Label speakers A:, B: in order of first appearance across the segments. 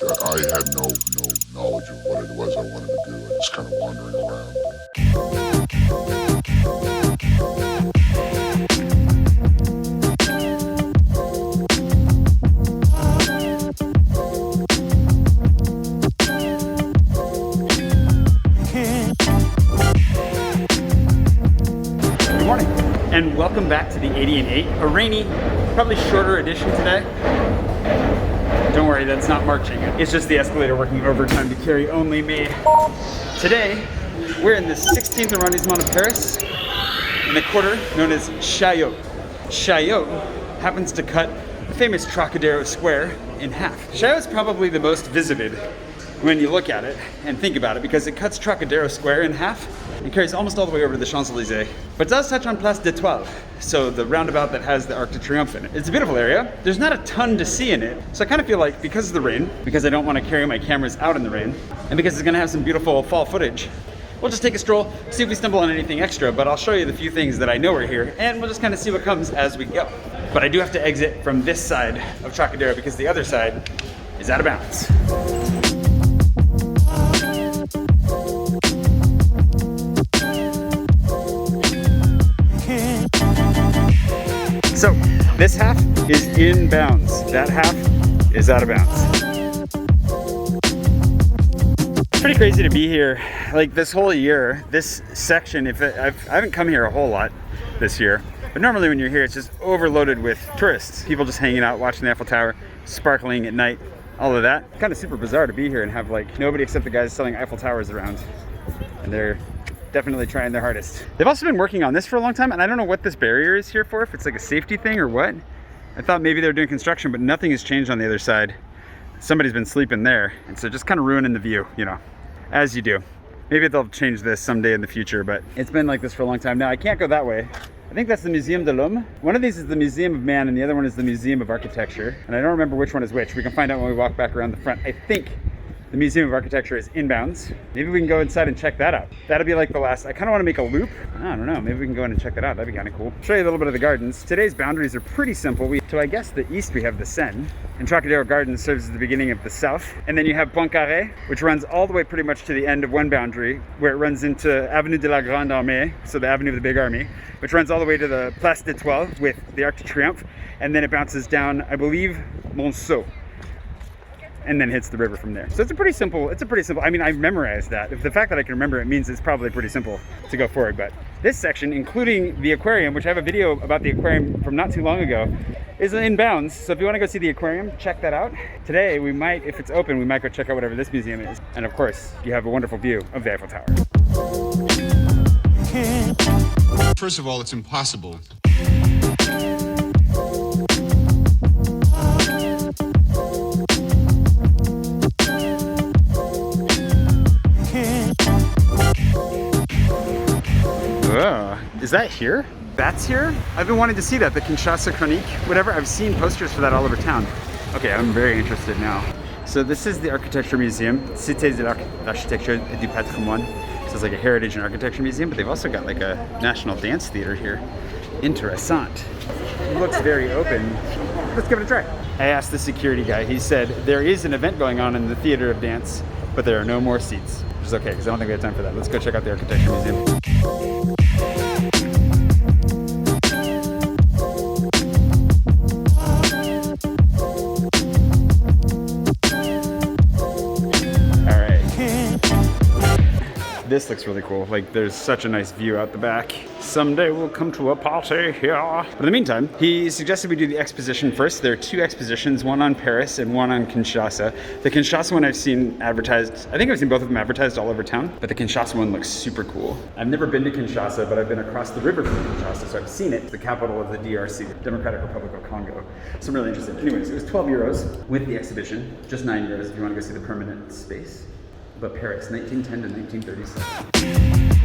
A: that I had no knowledge of what it was I wanted to do. I was kind of wandering around.
B: Good morning, and welcome back to the 80 and 8, a rainy, probably shorter edition today. Don't worry, that's not marching. It's just the escalator working overtime to carry only me. Today, we're in the 16th Arrondissement of Paris, in the quarter known as Chaillot. Chaillot happens to cut the famous Trocadero Square in half. Chaillot is probably the most visited when you look at it and think about it, because it cuts Trocadero Square in half and carries almost all the way over to the Champs-Élysées. But it does touch on Place d'Étoile, so the roundabout that has the Arc de Triomphe in it. It's a beautiful area. There's not a ton to see in it, so I kind of feel like because of the rain, because I don't want to carry my cameras out in the rain, and because it's going to have some beautiful fall footage, we'll just take a stroll, see if we stumble on anything extra, but I'll show you the few things that I know are here, and we'll just kind of see what comes as we go. But I do have to exit from this side of Trocadero because the other side is out of bounds. So this half is in bounds. That half is out of bounds. It's pretty crazy to be here. Like this whole year, this section, I haven't come here a whole lot this year, but normally when you're here, it's just overloaded with tourists. People just hanging out, watching the Eiffel Tower, sparkling at night, all of that. Kind of super bizarre to be here and have like nobody except the guys selling Eiffel Towers around. And they're definitely trying their hardest. They've also been working on this for a long time, and I don't know what this barrier is here for, if it's like a safety thing or what. I thought maybe they were doing construction, but nothing has changed on the other side. Somebody's been sleeping there, and so just kind of ruining the view, you know, as you do. Maybe they'll change this someday in the future, but it's been like this for a long time now. I can't go that way. I think that's the Museum de l'Homme. One of these is the Museum of Man, and the other one is the Museum of Architecture. And I don't remember which one is which. We can find out when we walk back around the front. I think the Museum of Architecture is inbounds. Maybe we can go inside and check that out. That'll be like the last. I kind of want to make a loop. I don't know. Maybe we can go in and check that out. That'd be kind of cool. Show you a little bit of the gardens. Today's boundaries are pretty simple. So I guess the east we have the Seine, and Trocadero Gardens serves as the beginning of the south. And then you have Poincaré, which runs all the way pretty much to the end of one boundary, where it runs into Avenue de la Grande Armée, so the Avenue of the Big Army, which runs all the way to the Place d'Étoile with the Arc de Triomphe, and then it bounces down, I believe, Monceau, and then hits the river from there. So it's a pretty simple, I mean, I've memorized that. If the fact that I can remember it means it's probably pretty simple to go forward. But this section, including the aquarium, which I have a video about the aquarium from not too long ago, is in bounds. So if you want to go see the aquarium, check that out. Today, we might, if it's open, we might go check out whatever this museum is. And of course, you have a wonderful view of the Eiffel Tower.
A: First of all, it's impossible.
B: Is that here? That's here? I've been wanting to see that, the Kinshasa Chronique, whatever. I've seen posters for that all over town. Okay, I'm very interested now. So this is the Architecture Museum, Cité de l'Architecture et du Patrimoine. So it's like a heritage and architecture museum, but they've also got like a national dance theater here. Interessant. It looks very open. Let's give it a try. I asked the security guy. He said there is an event going on in the Theater of Dance, but there are no more seats, which is okay because I don't think we have time for that. Let's go check out the Architecture Museum. This looks really cool. Like there's such a nice view out the back. Someday we'll come to a party here. But in the meantime, he suggested we do the exposition first. There are two expositions, one on Paris and one on Kinshasa. The Kinshasa one I've seen advertised, I think I've seen both of them advertised all over town, but the Kinshasa one looks super cool. I've never been to Kinshasa, but I've been across the river from Kinshasa, so I've seen it. The capital of the DRC, the Democratic Republic of Congo. So I'm really interested. Anyways, it was 12 euros with the exhibition, just 9 euros if you want to go see the permanent space. But Paris, 1910 to 1937.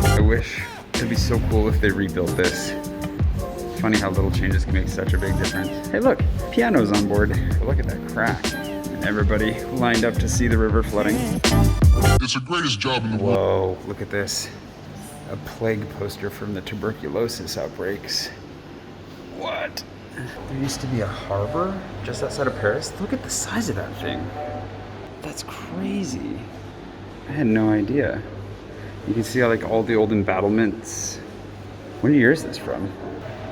B: I wish it'd be so cool if they rebuilt this. funny how little changes can make such a big difference. Hey look, piano's on board. Look at that crack. And everybody lined up to see the river flooding.
A: It's the greatest job in the world.
B: Whoa, look at this. A plague poster from the tuberculosis outbreaks. What? There used to be a harbor just outside of Paris. Look at the size of that thing. That's crazy. I had no idea. You can see like all the old embattlements. What year is this from?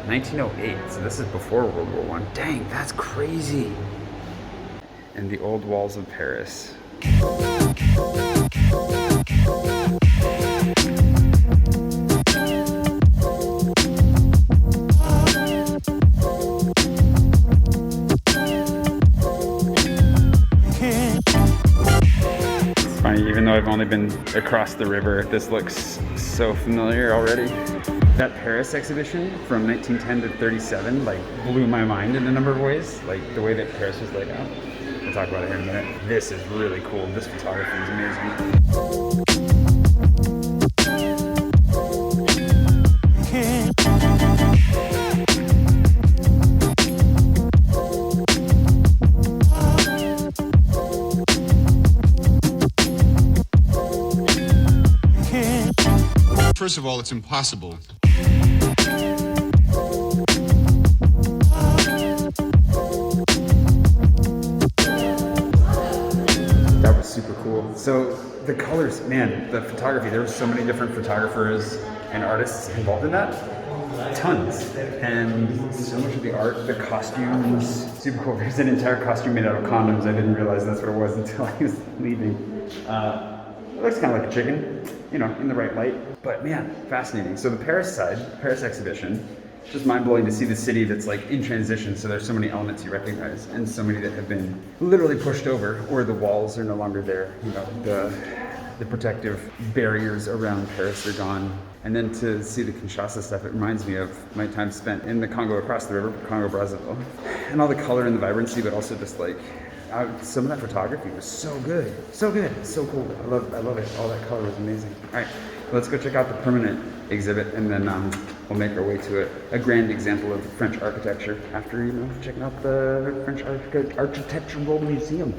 B: 1908, so this is before World War I. Dang, that's crazy. And the old walls of Paris. Even though I've only been across the river, this looks so familiar already. That Paris exhibition from 1910 to 37 like blew my mind in a number of ways, like the way that Paris was laid out. We'll talk about it here in a minute. This is really cool. This photography is amazing.
C: First of all, it's impossible.
B: That was super cool. So the colors, man, the photography, there were so many different photographers and artists involved in that. Tons. And so much of the art, the costumes, super cool. There's an entire costume made out of condoms. I didn't realize that's what it was until I was leaving. It looks kind of like a chicken, you know, in the right light. But man, fascinating. So the Paris side, Paris exhibition, just mind-blowing to see the city that's like in transition. So there's so many elements you recognize and so many that have been literally pushed over, or the walls are no longer there. You know, the protective barriers around Paris are gone. And then to see the Kinshasa stuff, it reminds me of my time spent in the Congo across the river, Congo-Brazzaville. And all the color and the vibrancy, but also just like, some of that photography was so good, so cool. I love it. All that color was amazing. All right, let's go check out the permanent exhibit, and then we'll make our way to a grand example of French architecture after, you know, checking out the French Architectural Museum.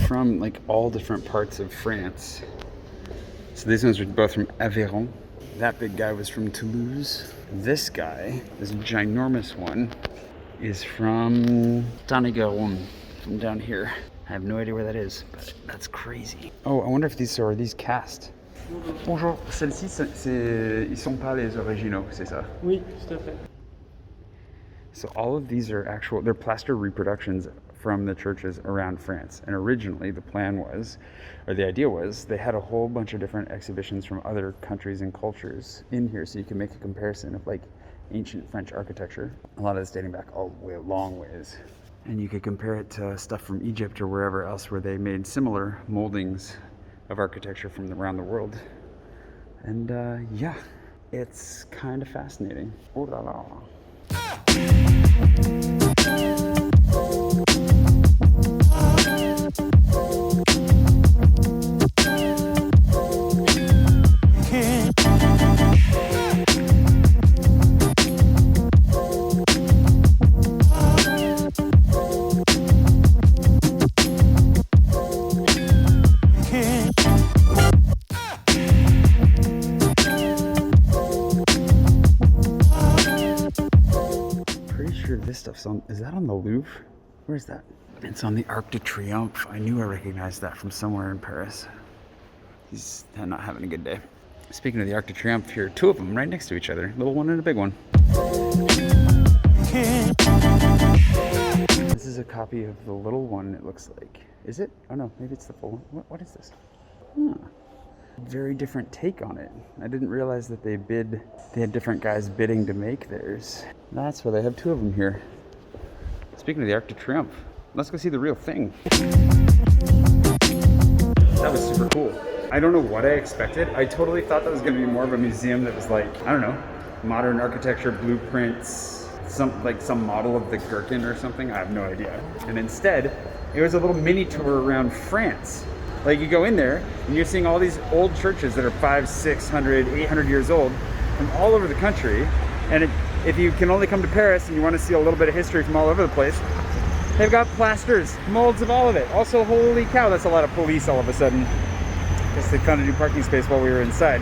B: From like all different parts of France. So these ones are both from Aveyron. That big guy was from Toulouse. This guy, this ginormous one, is from Tarn-et-Garonne, from down here. I have no idea where that is, but that's crazy. Oh, I wonder if these are cast. Bonjour. Celles-ci, ils sont pas les originaux, c'est ça?
D: Oui, tout à fait.
B: So all of these are actual, they're plaster reproductions from the churches around France. And originally the plan was, or the idea was, they had a whole bunch of different exhibitions from other countries and cultures in here so you can make a comparison of like ancient French architecture. A lot of this dating back all the way, long ways. And you could compare it to stuff from Egypt or wherever else where they made similar moldings of architecture from around the world. And yeah, it's kind of fascinating. Oh la la. This stuff's on, is that on the Louvre? Where is that? It's on the Arc de Triomphe. I knew I recognized that from somewhere in Paris. He's not having a good day. Speaking of the Arc de Triomphe, here are two of them right next to each other. Little one and a big one. This is a copy of the little one, it looks like. Is it? Oh no, maybe it's the full one. What is this? Huh. Very different take on it. I didn't realize that they had different guys bidding to make theirs. That's why they have two of them here. Speaking of the Arc de Triomphe, let's go see the real thing. That was super cool. I don't know what I expected. I totally thought that was gonna be more of a museum that was like, I don't know, modern architecture blueprints, some model of the Gherkin or something. I have no idea. And instead, it was a little mini tour around France. Like, you go in there and you're seeing all these old churches that are 500, 600, 800 years old from all over the country. And if you can only come to Paris and you want to see a little bit of history from all over the place, they've got plasters, molds of all of it. Also, holy cow, that's a lot of police all of a sudden. Guess they found a new parking space while we were inside.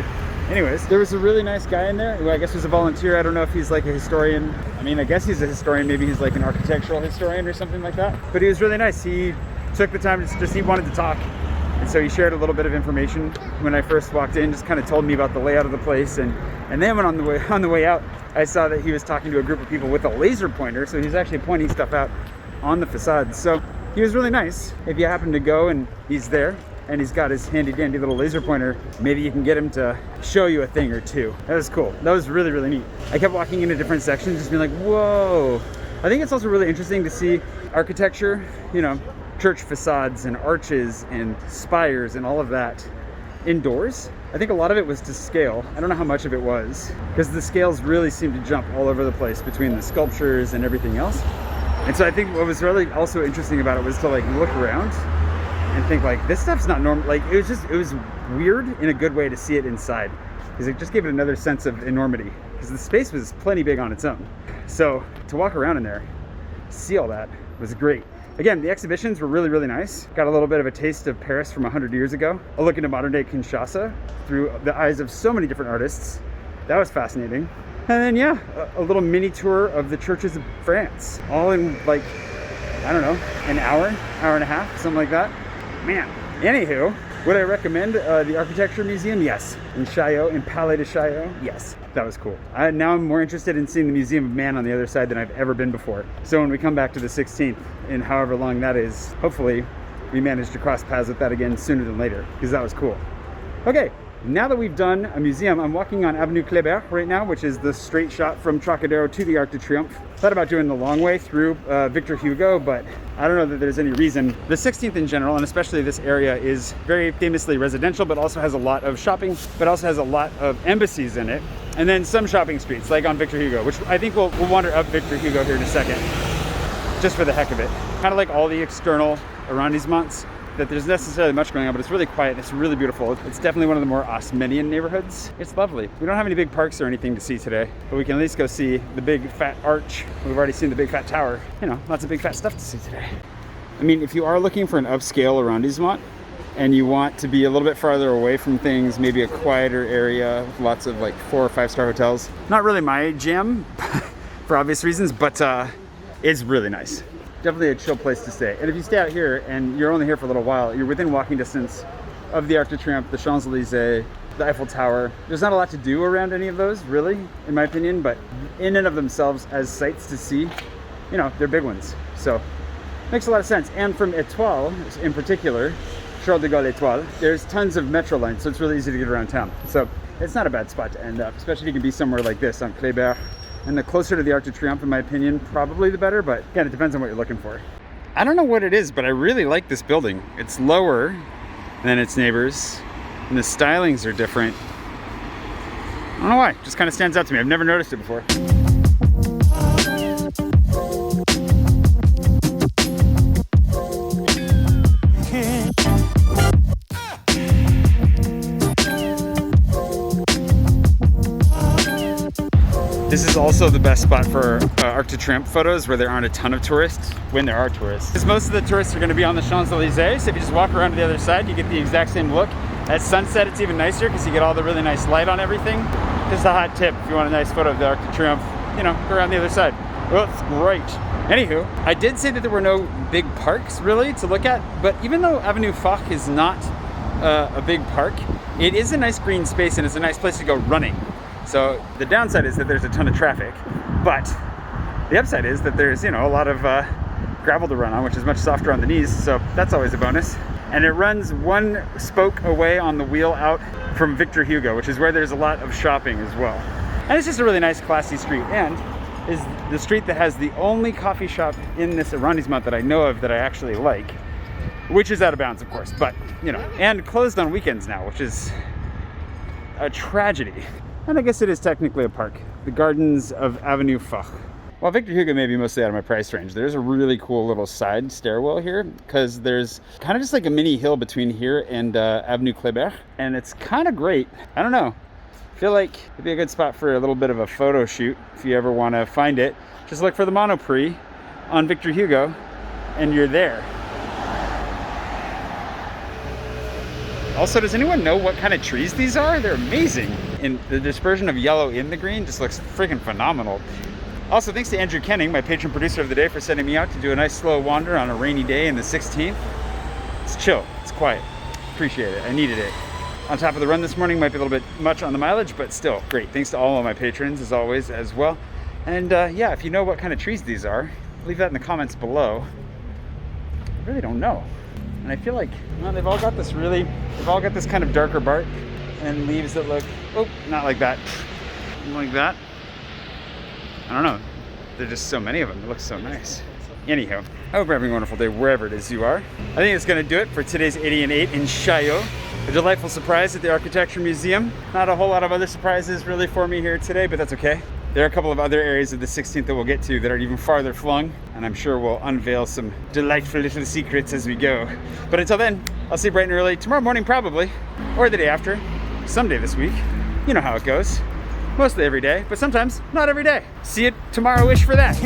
B: Anyways, there was a really nice guy in there who I guess was a volunteer. I don't know if he's like a historian. I mean, I guess he's a historian. Maybe he's like an architectural historian or something like that. But he was really nice. He took the time to he wanted to talk. And so he shared a little bit of information when I first walked in, just kind of told me about the layout of the place. And then when on the way out, I saw that he was talking to a group of people with a laser pointer. So he's actually pointing stuff out on the facade. So he was really nice. If you happen to go and he's there and he's got his handy dandy little laser pointer, maybe you can get him to show you a thing or two. That was cool. That was really, really neat. I kept walking into different sections, just being like, whoa. I think it's also really interesting to see architecture, you know, church facades and arches and spires and all of that indoors. I think a lot of it was to scale. I don't know how much of it was, because the scales really seemed to jump all over the place between the sculptures and everything else. And so I think what was really also interesting about it was to like look around and think like, this stuff's not normal. Like, it was weird in a good way to see it inside, because it just gave it another sense of enormity, because the space was plenty big on its own. So to walk around in there, see all that was great. Again, the exhibitions were really, really nice. Got a little bit of a taste of Paris from 100 years ago. A look into modern day Kinshasa through the eyes of so many different artists. That was fascinating. And then, yeah, a little mini tour of the churches of France, all in like, I don't know, an hour and a half, something like that. Man. Anywho, would I recommend the Architecture Museum? Yes. In Chaillot, in Palais de Chaillot? Yes. That was cool. Now I'm more interested in seeing the Museum of Man on the other side than I've ever been before. So when we come back to the 16th, in however long that is, hopefully we manage to cross paths with that again sooner than later, because that was cool. Okay, now that we've done a museum, I'm walking on Avenue Kléber right now, which is the straight shot from Trocadero to the Arc de Triomphe. Thought about doing the long way through Victor Hugo, but I don't know that there's any reason. The 16th in general, and especially this area, is very famously residential, but also has a lot of shopping, but also has a lot of embassies in it. And then some shopping streets, like on Victor Hugo, which I think we'll wander up Victor Hugo here in a second, just for the heck of it. Kind of like all the external arrondissements, that there's necessarily much going on, but it's really quiet, it's really beautiful. It's definitely one of the more Haussmannian neighborhoods. It's lovely. We don't have any big parks or anything to see today, but we can at least go see the big fat arch. We've already seen the big fat tower. You know, lots of big fat stuff to see today. I mean, if you are looking for an upscale arrondissement, and you want to be a little bit farther away from things, maybe a quieter area with lots of like 4 or 5 star hotels. Not really my jam for obvious reasons, but it's really nice. Definitely a chill place to stay. And if you stay out here and you're only here for a little while, you're within walking distance of the Arc de Triomphe, the Champs-Elysees, the Eiffel Tower. There's not a lot to do around any of those, really, in my opinion, but in and of themselves as sights to see, you know, they're big ones. So makes a lot of sense. And from Étoile in particular, Charles de Gaulle Étoile, there's tons of metro lines, so it's really easy to get around town. So it's not a bad spot to end up, especially if you can be somewhere like this on Kléber. And the closer to the Arc de Triomphe, in my opinion, probably the better, but again, it depends on what you're looking for. I don't know what it is, but I really like this building. It's lower than its neighbors, and the stylings are different. I don't know why, it just kind of stands out to me. I've never noticed it before. This is also the best spot for Arc de Triomphe photos, where there aren't a ton of tourists, when there are tourists. Because most of the tourists are going to be on the Champs-Elysees, so if you just walk around to the other side, you get the exact same look. At sunset, it's even nicer because you get all the really nice light on everything. Just a hot tip, if you want a nice photo of the Arc de Triomphe, you know, go around the other side. Well, it's great. Anywho, I did say that there were no big parks, really, to look at, but even though Avenue Foch is not a big park, it is a nice green space and it's a nice place to go running. So the downside is that there's a ton of traffic, but the upside is that there's, you know, a lot of gravel to run on, which is much softer on the knees, so that's always a bonus. And it runs one spoke away on the wheel out from Victor Hugo, which is where there's a lot of shopping as well. And it's just a really nice, classy street, and is the street that has the only coffee shop in this arrondissement that I know of that I actually like, which is out of bounds, of course, but, you know, and closed on weekends now, which is a tragedy. And I guess it is technically a park, the gardens of Avenue Foch. While Victor Hugo may be mostly out of my price range, there's a really cool little side stairwell here because there's kind of just like a mini hill between here and Avenue Kléber, and it's kind of great. I don't know. I feel like it'd be a good spot for a little bit of a photo shoot if you ever want to find it. Just look for the Monoprix on Victor Hugo and you're there. Also, does anyone know what kind of trees these are? They're amazing. And the dispersion of yellow in the green just looks freaking phenomenal. Also, thanks to Andrew Kenning, my patron producer of the day, for sending me out to do a nice slow wander on a rainy day in the 16th. It's chill, it's quiet. Appreciate it, I needed it. On top of the run this morning, might be a little bit much on the mileage, but still great. Thanks to all of my patrons, as always, as well. And yeah, if you know what kind of trees these are, leave that in the comments below. I really don't know. And I feel like, well, they've all got this kind of darker bark and leaves that look, oh, not like that. Like that. I don't know. There's just so many of them. It looks so nice. Anyhow, I hope you're having a wonderful day wherever it is you are. I think it's going to do it for today's 80 and 8 in Chaillot. A delightful surprise at the Architecture Museum. Not a whole lot of other surprises really for me here today, but that's okay. There are a couple of other areas of the 16th that we'll get to that are even farther flung, and I'm sure we'll unveil some delightful little secrets as we go. But until then, I'll see you bright and early tomorrow morning probably, or the day after, someday this week. You know how it goes. Mostly every day, but sometimes not every day. See you tomorrow-ish for that.